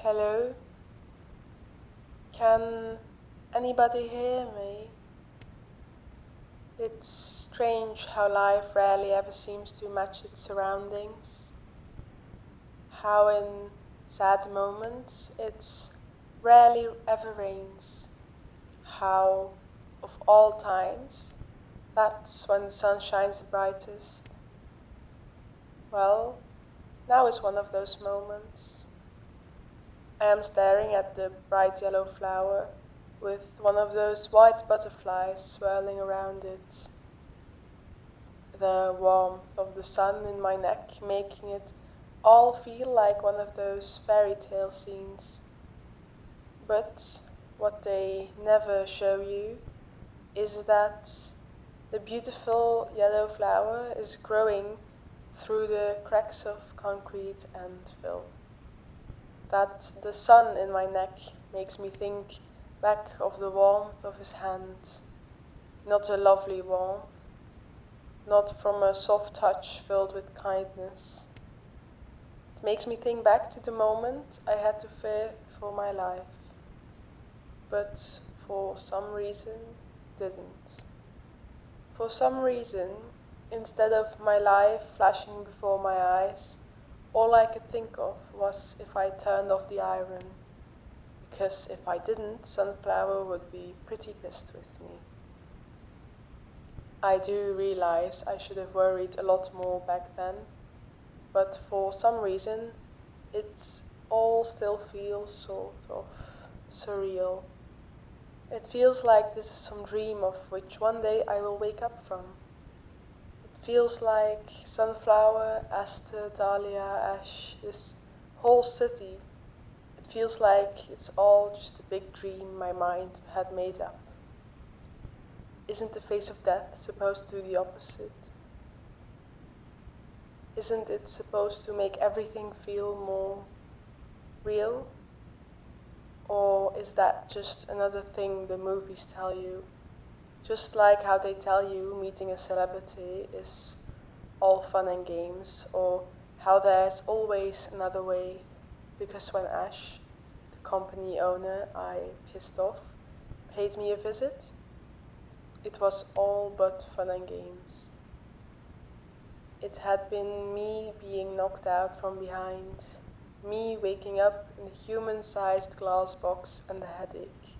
Hello, can anybody hear me? It's strange how life rarely ever seems to match its surroundings. How in sad moments it's rarely ever rains. How, of all times, that's when the sun shines the brightest. Well, now is one of those moments. I am staring at the bright yellow flower with one of those white butterflies swirling around it. The warmth of the sun in my neck making it all feel like one of those fairy tale scenes. But what they never show you is that the beautiful yellow flower is growing through the cracks of concrete and filth. That the sun in my neck makes me think back of the warmth of his hand, not a lovely warmth, not from a soft touch filled with kindness. It makes me think back to the moment I had to fear for my life, but for some reason didn't. For some reason, instead of my life flashing before my eyes, all I could think of was if I turned off the iron, because if I didn't, Sunflower would be pretty pissed with me. I do realize I should have worried a lot more back then, but for some reason, it's all still feels sort of surreal. It feels like this is some dream of which one day I will wake up from. It feels like Sunflower, Aster, Dahlia, Ash, this whole city. It feels like it's all just a big dream my mind had made up. Isn't the face of death supposed to do the opposite? Isn't it supposed to make everything feel more real? Or is that just another thing the movies tell you? Just like how they tell you meeting a celebrity is all fun and games, or how there's always another way. Because when Ash, the company owner I pissed off, paid me a visit, it was all but fun and games. It had been me being knocked out from behind, me waking up in a human-sized glass box and a headache.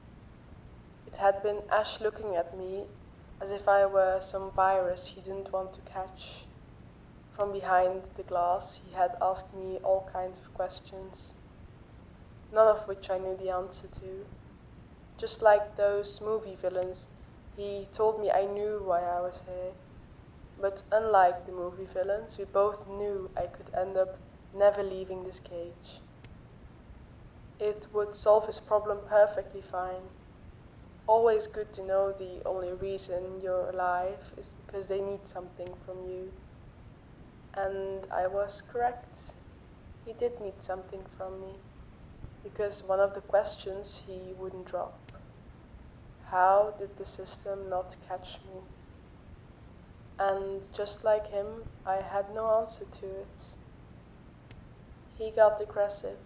It had been Ash looking at me as if I were some virus he didn't want to catch. From behind the glass, he had asked me all kinds of questions, none of which I knew the answer to. Just like those movie villains, he told me I knew why I was here. But unlike the movie villains, we both knew I could end up never leaving this cage. It would solve his problem perfectly fine. Always good to know the only reason you're alive is because they need something from you. And I was correct. He did need something from me. Because one of the questions he wouldn't drop. How did the system not catch me? And just like him, I had no answer to it. He got aggressive,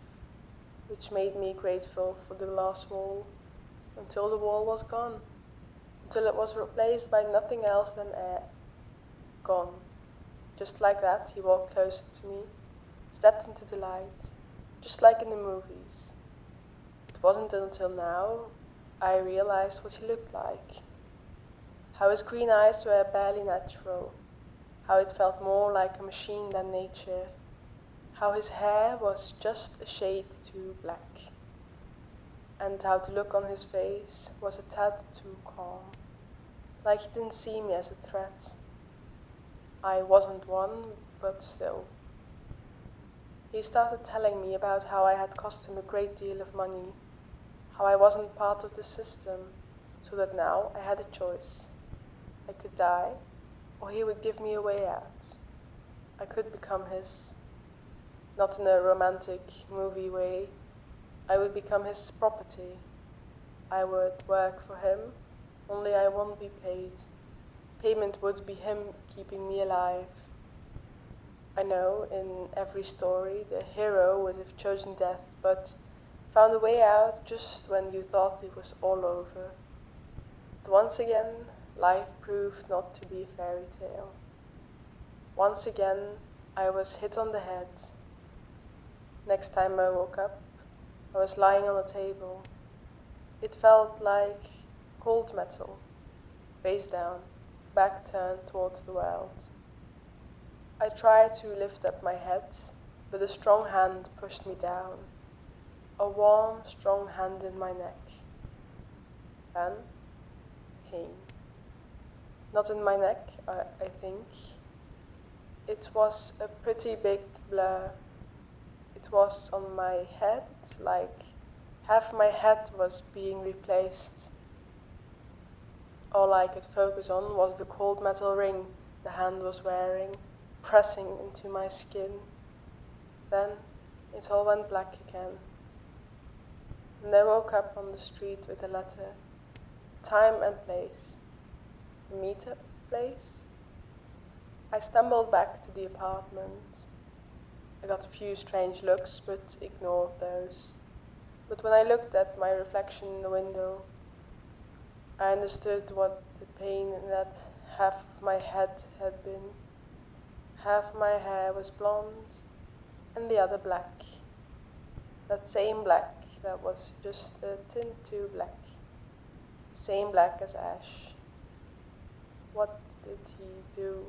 which made me grateful for the glass wall, until the wall was gone, until it was replaced by nothing else than air. Gone. Just like that, he walked closer to me, stepped into the light, just like in the movies. It wasn't until now I realized what he looked like. How his green eyes were barely natural, how it felt more like a machine than nature, how his hair was just a shade too black, and how the look on his face was a tad too calm, like he didn't see me as a threat. I wasn't one, but still. He started telling me about how I had cost him a great deal of money, how I wasn't part of the system, so that now I had a choice. I could die, or he would give me a way out. I could become his, not in a romantic movie way. I would become his property. I would work for him, only I won't be paid. Payment would be him keeping me alive. I know in every story the hero would have chosen death, but found a way out just when you thought it was all over. But once again, life proved not to be a fairy tale. Once again, I was hit on the head. Next time I woke up, I was lying on a table. It felt like cold metal, face down, back turned towards the world. I tried to lift up my head, but a strong hand pushed me down. A warm, strong hand in my neck. Then, pain. Not in my neck, I think. It was a pretty big blur. It was on my head, like half my head was being replaced. All I could focus on was the cold metal ring the hand was wearing, pressing into my skin. Then it all went black again. And I woke up on the street with a letter, time and place, a meet-up place. I stumbled back to the apartment. I got a few strange looks, but ignored those. But when I looked at my reflection in the window, I understood what the pain in that half of my head had been. Half my hair was blonde, and the other black. That same black that was just a tint too black. Same black as ash. What did he do?